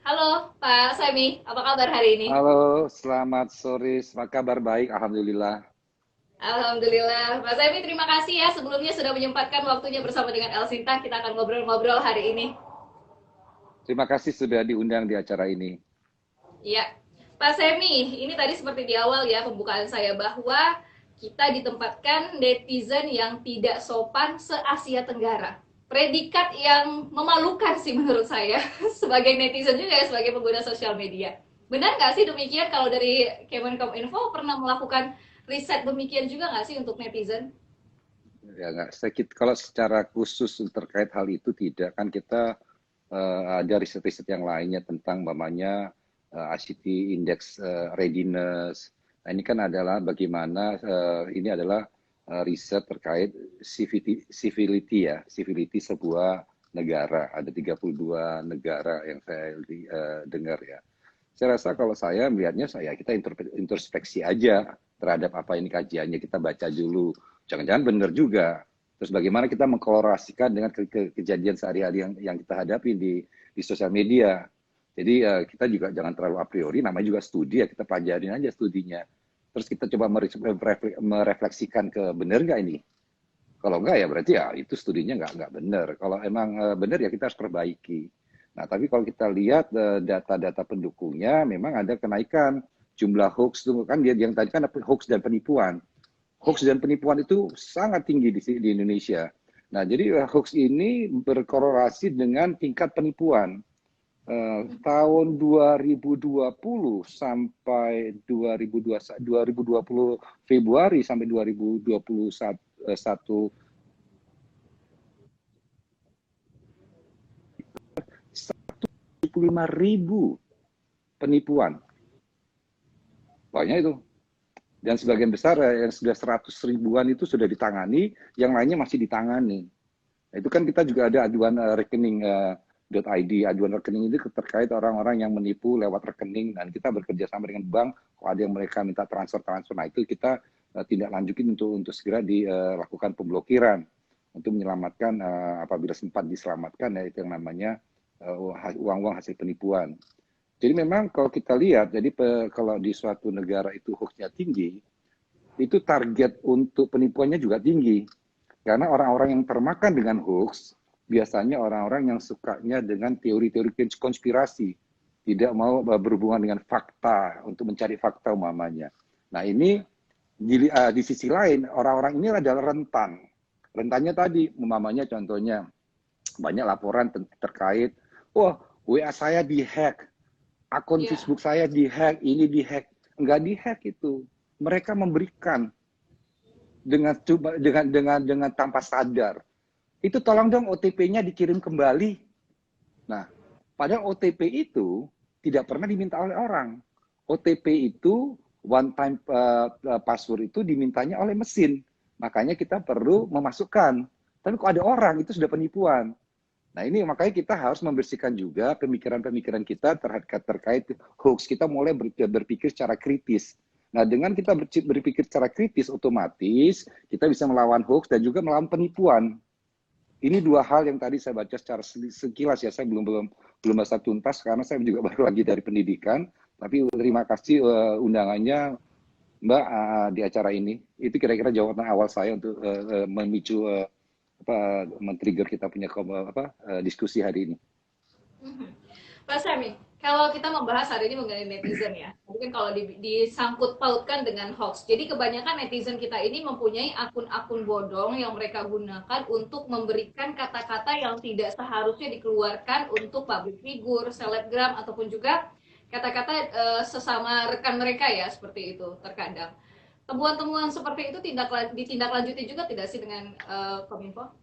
Halo Pak Semi, apa kabar hari ini? Halo, selamat sore. Apa kabar baik? Alhamdulillah. Alhamdulillah. Pak Semi, terima kasih ya sebelumnya sudah menyempatkan waktunya bersama dengan El Sinta. Kita akan ngobrol-ngobrol hari ini. Terima kasih sudah diundang di acara ini. Iya. Pak Semi, ini tadi seperti di awal ya pembukaan saya bahwa kita ditempatkan netizen yang tidak sopan se-Asia Tenggara. Predikat yang memalukan sih menurut saya sebagai netizen juga ya sebagai pengguna sosial media. Benar nggak sih demikian kalau dari Kemenkominfo pernah melakukan riset demikian juga nggak sih untuk netizen? Ya, nggak sedikit. Kalau secara khusus terkait hal itu tidak kan kita ada riset-riset yang lainnya tentang namanya ICT Index Readiness. Nah ini kan adalah bagaimana ini adalah riset terkait civility ya, civility sebuah negara. Ada 32 negara yang saya dengar ya. Saya rasa kalau saya melihatnya kita introspeksi aja terhadap apa ini kajiannya, kita baca dulu. Jangan-jangan benar juga. Terus bagaimana kita mengkolorasikan dengan kejadian sehari-hari yang kita hadapi di sosial media. Jadi kita juga jangan terlalu a priori, namanya juga studi ya, kita pelajarin aja studinya. Terus kita coba merefleksikan ke benar nggak ini. Kalau enggak ya berarti ya itu studinya nggak benar. Kalau emang benar ya kita harus perbaiki. Nah, tapi kalau kita lihat data-data pendukungnya, memang ada kenaikan jumlah hoax itu kan dia yang tadi kan hoax dan penipuan. Ya. Hoax dan penipuan itu sangat tinggi di Indonesia. Nah, jadi hoax ini berkorelasi dengan tingkat penipuan. Tahun 2020 sampai 2020 Februari sampai 2021 75.000 penipuan. Banyak itu. Dan sebagian besar yang sudah 100 ribuan itu sudah ditangani, yang lainnya masih ditangani. Nah, itu kan kita juga ada aduan rekening .id, aduan rekening itu terkait orang-orang yang menipu lewat rekening, dan kita bekerja sama dengan bank, kalau ada yang mereka minta transfer, nah itu kita tindak lanjutin untuk segera dilakukan pemblokiran, untuk menyelamatkan apabila sempat diselamatkan, ya itu yang namanya uang-uang hasil penipuan. Jadi memang kalau kita lihat, jadi kalau di suatu negara itu hoaxnya tinggi, itu target untuk penipuannya juga tinggi. Karena orang-orang yang termakan dengan hoax, biasanya orang-orang yang sukanya dengan teori-teori konspirasi. Tidak mau berhubungan dengan fakta, untuk mencari fakta umpamanya. Nah ini di sisi lain, orang-orang ini adalah rentan. Rentannya tadi, umpamanya contohnya, banyak laporan terkait, wah WA saya dihack, akun Ya. Facebook saya dihack, ini dihack. Enggak dihack itu. Mereka memberikan dengan tanpa sadar. Itu tolong dong OTP-nya dikirim kembali. Nah, padahal OTP itu tidak pernah diminta oleh orang. OTP itu one time password itu dimintanya oleh mesin. Makanya kita perlu memasukkan. Tapi kok ada orang itu sudah penipuan. Nah ini makanya kita harus membersihkan juga pemikiran-pemikiran kita terkait hoax. Kita mulai berpikir secara kritis. Nah dengan kita berpikir secara kritis, otomatis kita bisa melawan hoax dan juga melawan penipuan. Ini dua hal yang tadi saya baca secara sekilas ya, saya belum bahasa tuntas karena saya juga baru lagi dari pendidikan. Tapi terima kasih undangannya Mbak di acara ini. Itu kira-kira jawaban awal saya untuk memicu men-trigger kita punya diskusi hari ini. Mhm. Pak Semi, kalau kita membahas hari ini mengenai netizen ya, mungkin kalau disangkut pautkan dengan hoax. Jadi kebanyakan netizen kita ini mempunyai akun-akun bodong yang mereka gunakan untuk memberikan kata-kata yang tidak seharusnya dikeluarkan untuk public figure, selebgram, ataupun juga kata-kata sesama rekan mereka ya, seperti itu terkadang. Temuan-temuan seperti itu ditindaklanjuti juga tidak sih dengan Kominfo?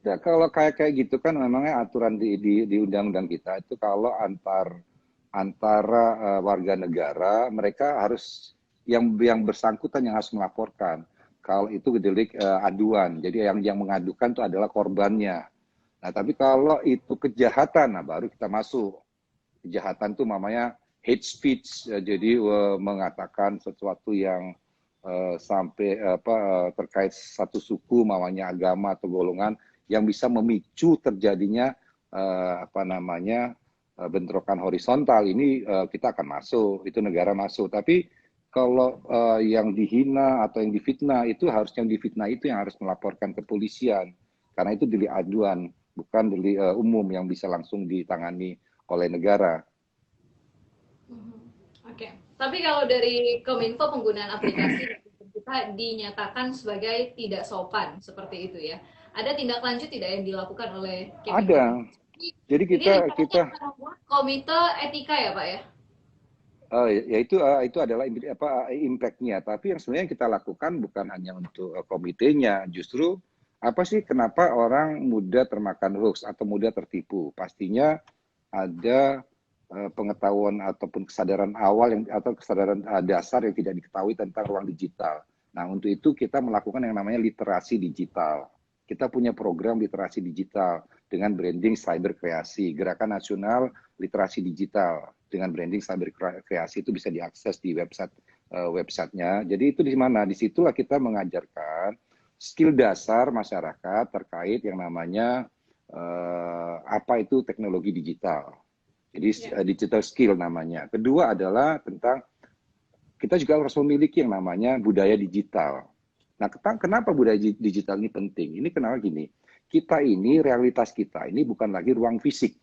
Ya, kalau kayak gitu kan memangnya aturan di undang-undang kita itu kalau antara warga negara mereka harus yang bersangkutan yang harus melaporkan. Kalau itu delik aduan, jadi yang mengadukan itu adalah korbannya. Nah, tapi kalau itu kejahatan, nah baru kita masuk. Kejahatan itu namanya hate speech, jadi mengatakan sesuatu yang sampai terkait satu suku, mamanya agama atau golongan yang bisa memicu terjadinya apa namanya bentrokan horizontal ini kita akan masuk, itu negara masuk. Tapi kalau yang dihina atau yang difitnah itu harusnya yang difitnah itu yang harus melaporkan ke polisian, karena itu delik aduan, bukan delik umum yang bisa langsung ditangani oleh negara. Oke. Tapi kalau dari Kominfo penggunaan aplikasi kita dinyatakan sebagai tidak sopan seperti itu ya. Ada tindak lanjut tidak yang dilakukan oleh Kemenkominfo? Ada. Jadi Ini rencananya akan membuat komite etika ya Pak ya? Ya itu adalah impact-nya. Tapi yang sebenarnya kita lakukan bukan hanya untuk komitenya, justru apa sih kenapa orang mudah termakan hoax atau mudah tertipu? Pastinya ada pengetahuan ataupun kesadaran awal atau kesadaran dasar yang tidak diketahui tentang ruang digital. Nah, untuk itu kita melakukan yang namanya literasi digital. Kita punya program literasi digital dengan branding cyber kreasi, Gerakan Nasional Literasi Digital dengan branding cyber kreasi itu bisa diakses di websitenya. Jadi itu di mana? Disitulah kita mengajarkan skill dasar masyarakat terkait yang namanya apa itu teknologi digital. Jadi digital skill namanya. Kedua adalah tentang kita juga harus memiliki yang namanya budaya digital. Nah, kenapa budaya digital ini penting? Ini kenapa gini? Kita ini, realitas kita ini bukan lagi ruang fisik,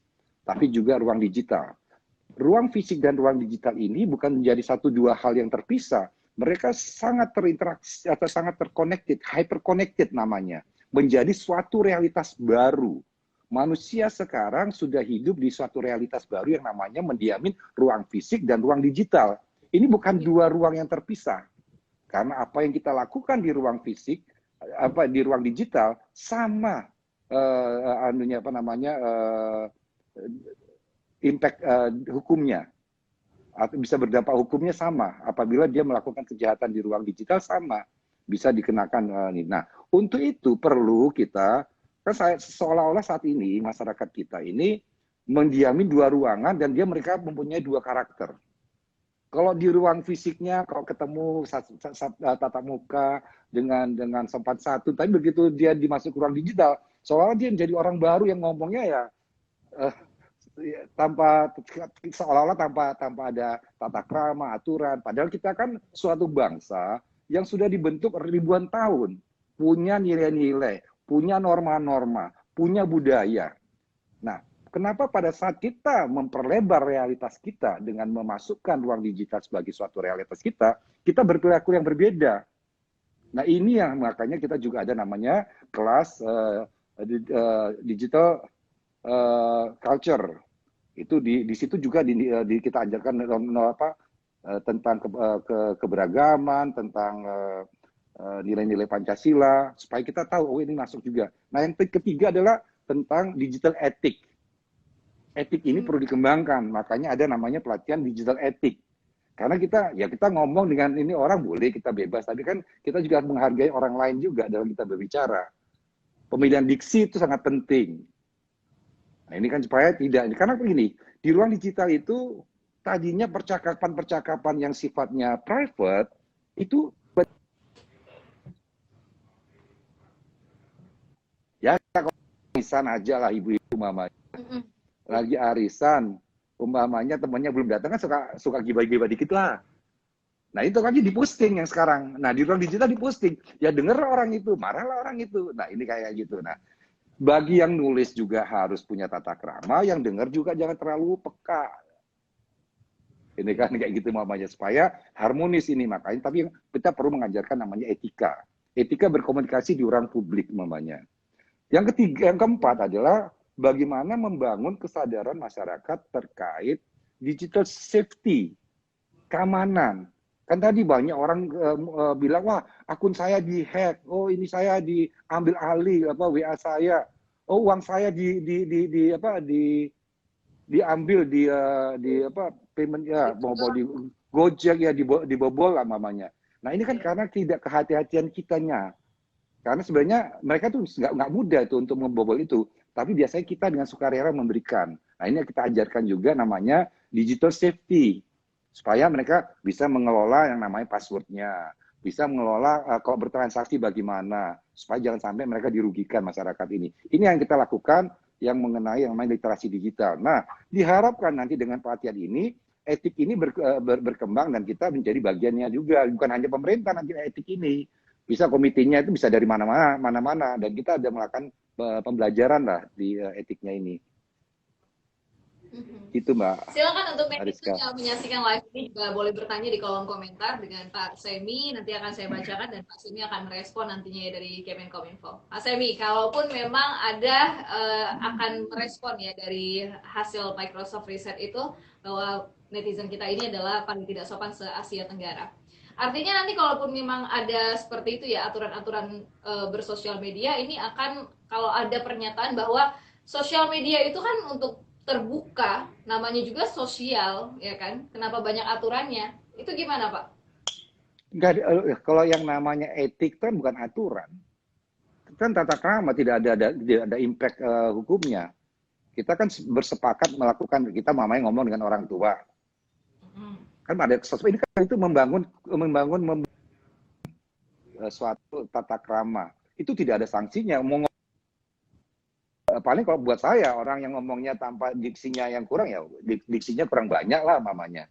tapi juga ruang digital. Ruang fisik dan ruang digital ini bukan menjadi satu dua hal yang terpisah. Mereka sangat terinteraksi atau sangat terconnected, hyperconnected namanya. Menjadi suatu realitas baru. Manusia sekarang sudah hidup di suatu realitas baru yang namanya mendiamin ruang fisik dan ruang digital. Ini bukan dua ruang yang terpisah. Karena apa yang kita lakukan di ruang fisik, di ruang digital sama impact hukumnya atau bisa berdampak hukumnya sama. Apabila dia melakukan kejahatan di ruang digital sama bisa dikenakan. Nah, untuk itu perlu kita kan seolah-olah saat ini masyarakat kita ini mendiami dua ruangan dan mereka mempunyai dua karakter. Kalau di ruang fisiknya, kalau ketemu tatap muka dengan sopan satu, tapi begitu dia dimasuk ruang digital, seolah-olah dia menjadi orang baru yang ngomongnya ya seolah-olah tanpa ada tata krama, aturan. Padahal kita kan suatu bangsa yang sudah dibentuk ribuan tahun, punya nilai-nilai, punya norma-norma, punya budaya. Nah, kenapa pada saat kita memperlebar realitas kita dengan memasukkan ruang digital sebagai suatu realitas kita berperilaku yang berbeda. Nah, ini yang makanya kita juga ada namanya kelas digital culture. Itu di situ juga kita ajarkan tentang keberagaman, tentang nilai-nilai Pancasila, supaya kita tahu ini masuk juga. Nah, yang ketiga adalah tentang digital ethic. Etik ini perlu dikembangkan, makanya ada namanya pelatihan digital etik. Karena kita ngomong dengan ini orang boleh kita bebas, tapi kan kita juga menghargai orang lain juga dalam kita berbicara. Pemilihan diksi itu sangat penting. Nah, ini kan supaya tidak, karena begini, di ruang digital itu tadinya percakapan-percakapan yang sifatnya private itu ya arisan aja lah ibu-ibu mama. Lagi arisan, umpamanya temannya belum datang kan suka gibah-gibah dikit lah. Nah itu kan diposting yang sekarang. Nah di ruang digital diposting, ya denger orang itu, marahlah orang itu. Nah ini kayak gitu. Nah bagi yang nulis juga harus punya tata krama, yang denger juga jangan terlalu peka. Ini kan kayak gitu mamanya supaya harmonis ini makanya. Tapi kita perlu mengajarkan namanya etika. Etika berkomunikasi di ruang publik mamanya. Yang keempat adalah bagaimana membangun kesadaran masyarakat terkait digital safety, keamanan. Kan tadi banyak orang bilang, wah akun saya dihack, oh ini saya diambil alih WA saya, oh uang saya diambil payment ya mau di Gojek ya dibobol lah mamanya. Nah ini kan karena tidak kehati-hatian kitanya. Karena sebenarnya mereka tuh nggak mudah itu untuk membobol itu, tapi biasanya kita dengan sukarela memberikan. Nah ini kita ajarkan juga namanya digital safety, supaya mereka bisa mengelola yang namanya passwordnya, bisa mengelola kalau bertransaksi bagaimana, supaya jangan sampai mereka dirugikan masyarakat ini. Ini yang kita lakukan yang mengenai yang namanya literasi digital. Nah, diharapkan nanti dengan pelatihan ini, etik ini berkembang dan kita menjadi bagiannya juga. Bukan hanya pemerintah nanti etik ini. Bisa komitinya itu bisa dari mana-mana. Dan kita ada melakukan pembelajaran lah di etiknya ini. Itu Mbak Silakan untuk netizen Ariska. yang menyaksikan live ini juga boleh bertanya di kolom komentar dengan Pak Semi. Nanti akan saya bacakan dan Pak Semi akan merespon nantinya ya dari Kemenkominfo. Pak Semi, kalaupun memang ada akan merespon ya dari hasil Microsoft Research itu bahwa netizen kita ini adalah paling tidak sopan se-Asia Tenggara. Artinya nanti kalaupun memang ada seperti itu ya aturan-aturan bersosial media ini akan kalau ada pernyataan bahwa sosial media itu kan untuk terbuka, namanya juga sosial, ya kan? Kenapa banyak aturannya? Itu gimana, Pak? Enggak, kalau yang namanya etik kan bukan aturan. Kan tata krama tidak ada impact hukumnya. Kita kan bersepakat melakukan, kita mamanya ngomong dengan orang tua. Kan ada ini kan itu membangun suatu tata krama. Itu tidak ada sanksinya. Paling kalau buat saya orang yang ngomongnya tanpa diksinya yang kurang ya diksinya kurang banyak lah mamanya.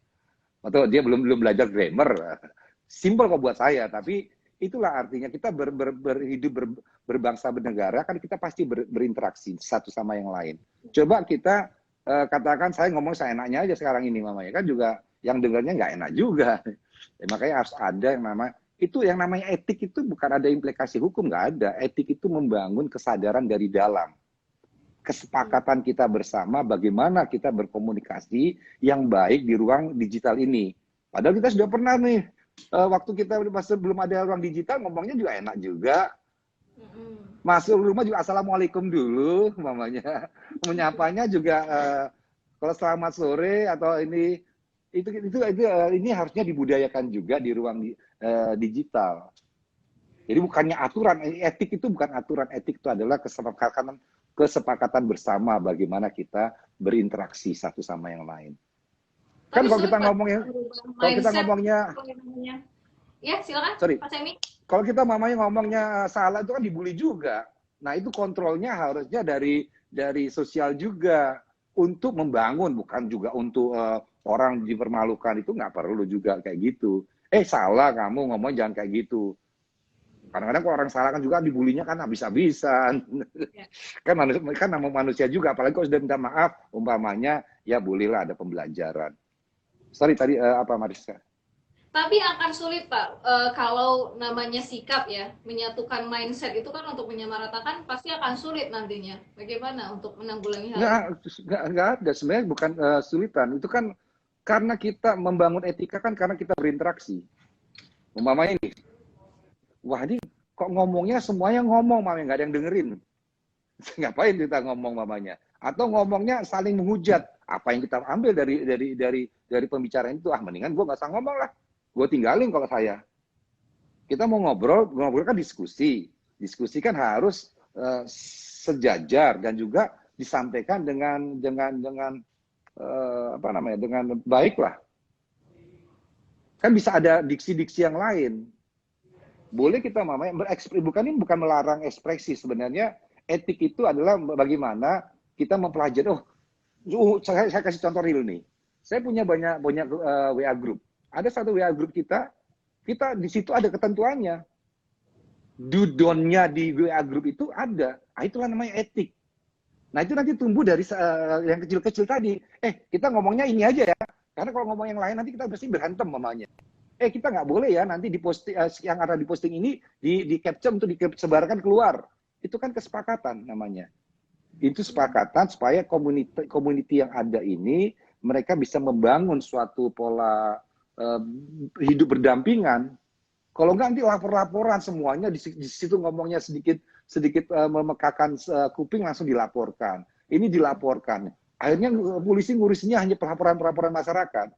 Atau dia belum belajar grammar. Simpel kok buat saya, tapi itulah artinya kita berhidup berbangsa bernegara kan kita pasti berinteraksi satu sama yang lain. Coba kita katakan saya ngomong saya enaknya aja sekarang ini mamanya kan juga yang dengarnya nggak enak juga. Ya, makanya harus ada yang namanya etik itu bukan ada implikasi hukum, nggak ada. Etik itu membangun kesadaran dari dalam. Kesepakatan kita bersama bagaimana kita berkomunikasi yang baik di ruang digital ini. Padahal kita sudah pernah nih, waktu kita masih belum ada ruang digital, ngomongnya juga enak juga. Masuk rumah juga assalamualaikum dulu, mamanya. Menyapanya juga kalau selamat sore atau ini harusnya dibudayakan juga di ruang digital. Jadi bukannya aturan, etik itu bukan aturan, etik itu adalah kesepakatan bersama bagaimana kita berinteraksi satu sama yang lain. Kan kalau kita ngomongnya, ya silakan sorry, Pak Semi. kalau kita ngomongnya salah itu kan dibully juga. Nah itu kontrolnya harusnya dari sosial juga untuk membangun, bukan juga untuk orang dipermalukan, itu nggak perlu juga kayak gitu. Salah kamu ngomong jangan kayak gitu. Kadang-kadang kalau orang salah kan juga dibulinya kan habis-habisan. Ya. Kan nama manusia juga, apalagi kalau sudah minta maaf, umpamanya ya bolehlah ada pembelajaran. Sorry tadi apa Mariska? Tapi akan sulit Pak, kalau namanya sikap ya, menyatukan mindset itu kan untuk menyamaratakan pasti akan sulit nantinya. Bagaimana untuk menanggulangi hal itu? Nggak ada, sebenarnya bukan sulitan. Itu kan karena kita membangun etika kan karena kita berinteraksi. Umpamanya ini, wah ini kok ngomongnya semuanya ngomong, mamanya nggak ada yang dengerin. Ngapain kita ngomong mamanya? Atau ngomongnya saling menghujat. Apa yang kita ambil dari pembicaraan itu? Mendingan gue nggak usah ngomong lah. Gue tinggalin kalau saya. Kita mau ngobrol kan diskusi. Diskusi kan harus sejajar dan juga disampaikan dengan baik lah. Kan bisa ada diksi-diksi yang lain. Boleh kita bukan melarang ekspresi, sebenarnya etik itu adalah bagaimana kita mempelajari. Saya kasih contoh real nih. Saya punya banyak WA group. Ada satu WA group kita di situ ada ketentuannya. Dudonnya di WA group itu ada. Itulah namanya etik. Nah itu nanti tumbuh dari yang kecil-kecil tadi. Kita ngomongnya ini aja ya. Karena kalau ngomong yang lain nanti kita pasti berantem mamanya. Kita nggak boleh ya nanti di posting yang ada di posting ini di capture untuk disebarkan keluar. Itu kan kesepakatan namanya. Itu sepakatan supaya community yang ada ini mereka bisa membangun suatu pola hidup berdampingan. Kalau nggak nanti lapor-laporan semuanya di situ ngomongnya sedikit memekakan kuping langsung dilaporkan. Ini dilaporkan. Akhirnya polisi ngurusinnya hanya pelaporan masyarakat.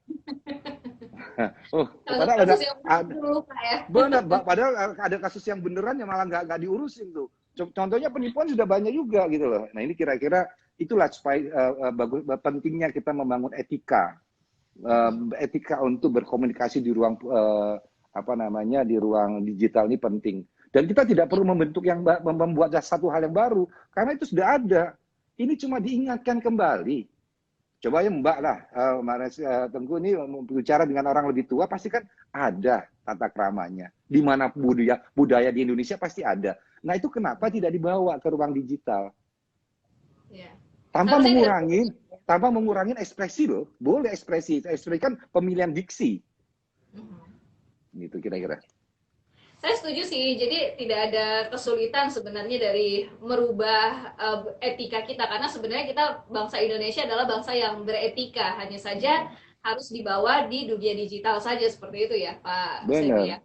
Padahal ada kasus yang beneran yang malah nggak diurusin tuh. Contohnya penipuan sudah banyak juga gitu loh. Nah ini kira-kira itulah supaya pentingnya kita membangun etika untuk berkomunikasi di ruang di ruang digital ini penting. Dan kita tidak perlu membuat satu hal yang baru karena itu sudah ada. Ini cuma diingatkan kembali. Coba ya Mbak lah, Tengku ini bicara dengan orang lebih tua, pasti kan ada tata keramanya. Di mana budaya di Indonesia pasti ada. Nah itu kenapa tidak dibawa ke ruang digital? Ya. Tanpa Seharusnya tidak. mengurangi ekspresi loh. Boleh ekspresi kan pemilihan diksi. Gitu kira-kira. Saya setuju sih, jadi tidak ada kesulitan sebenarnya dari merubah etika kita, karena sebenarnya kita bangsa Indonesia adalah bangsa yang beretika, hanya saja harus dibawa di dunia digital saja, seperti itu ya Pak Semi Benar. ya.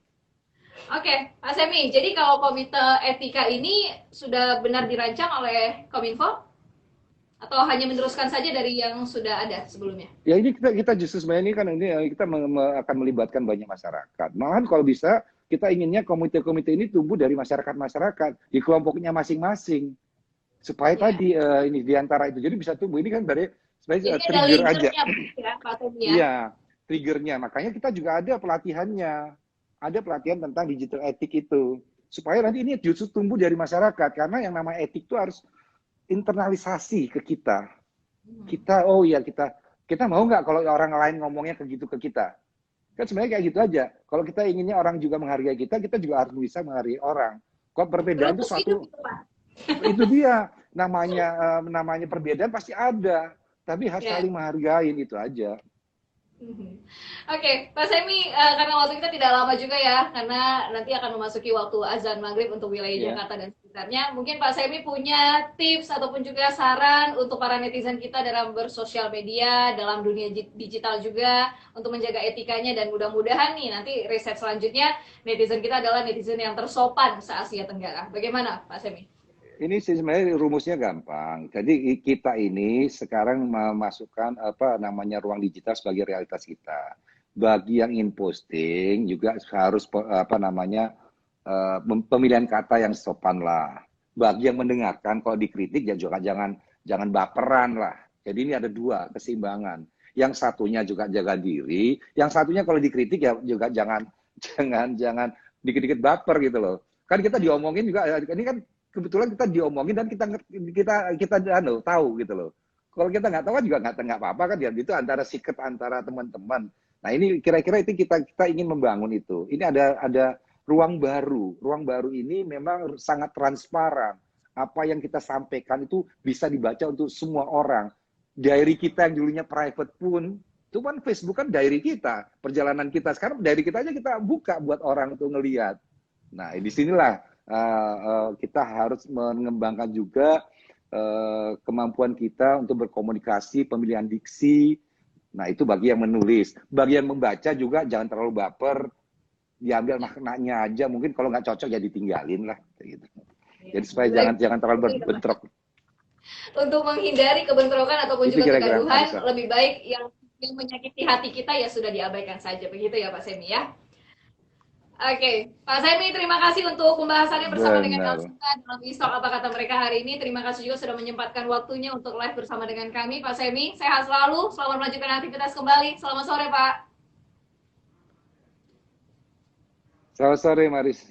Oke, Pak Semi, jadi kalau komite etika ini sudah benar dirancang oleh Kominfo atau hanya meneruskan saja dari yang sudah ada sebelumnya? Ya ini kita justru sebenarnya ini kan ini kita akan melibatkan banyak masyarakat. Malahan kalau bisa kita inginnya komite-komite ini tumbuh dari masyarakat-masyarakat di kelompoknya masing-masing supaya Ya. tadi ini diantara itu jadi bisa tumbuh. Ini kan dari sebenarnya Jadi ada trigger aja. leadernya ya Pak Semi ya. Iya, triggernya. Makanya kita juga ada pelatihannya, ada pelatihan tentang digital etik itu supaya nanti ini justru tumbuh dari masyarakat karena yang namanya etik itu harus internalisasi ke kita. Oh iya kita mau nggak kalau orang lain ngomongnya gitu ke kita? Kan sebenarnya kayak gitu aja. Kalau kita inginnya orang juga menghargai kita juga harus bisa menghargai orang. Kok perbedaan itu Rumus hidup suatu itu Pak. itu dia namanya perbedaan pasti ada, tapi harus Ya. saling menghargai itu aja. Oke, Pak Semi, karena waktu kita tidak lama juga ya, karena nanti akan memasuki waktu azan maghrib untuk wilayah Ya. Jakarta dan sekitarnya. Mungkin Pak Semi punya tips ataupun juga saran untuk para netizen kita dalam bersosial media, dalam dunia digital juga, untuk menjaga etikanya, dan mudah-mudahan nih nanti riset selanjutnya netizen kita adalah netizen yang tersopan se-Asia Tenggara. Bagaimana Pak Semi? Ini sih sebenarnya rumusnya gampang. Jadi kita ini sekarang memasukkan ruang digital sebagai realitas kita. Bagi yang ingin posting juga harus pemilihan kata yang sopan lah. Bagi yang mendengarkan kalau dikritik ya juga jangan baperan lah. Jadi ini ada dua keseimbangan. Yang satunya juga jaga diri, yang satunya kalau dikritik ya juga jangan dikit-dikit baper gitu loh. Kan kita diomongin juga ini kan kebetulan kita diomongin dan kita tahu gitu loh. Kalau kita nggak tahu kan juga nggak apa-apa kan ya, itu antara secret antara teman-teman. Nah ini kira-kira itu kita ingin membangun itu. Ini ada ruang baru. Ruang baru ini memang sangat transparan. Apa yang kita sampaikan itu bisa dibaca untuk semua orang. Diary kita yang dulunya private pun, itu kan Facebook kan diary kita, perjalanan kita. Sekarang diary kita aja kita buka buat orang untuk ngelihat. Nah di sinilah kita harus mengembangkan juga kemampuan kita untuk berkomunikasi, pemilihan diksi. Nah itu bagi yang menulis. Bagi yang membaca juga jangan terlalu baper, diambil maknanya aja. Mungkin kalau nggak cocok ya ditinggalin lah. Gitu. Jadi supaya jangan terlalu bentrok. Untuk menghindari kebentrokan ataupun Itu juga kira-kira kegaduhan, lebih baik yang menyakiti hati kita ya sudah diabaikan saja, begitu ya Pak Semi ya. Oke, Pak Semi, terima kasih untuk pembahasannya bersama dengan Benar. Elsa dalam Istok Apa Kata Mereka hari ini. Terima kasih juga sudah menyempatkan waktunya untuk live bersama dengan kami, Pak Semi. Sehat selalu, selamat melanjutkan aktivitas kembali. Selamat sore, Pak. Selamat sore, Maris.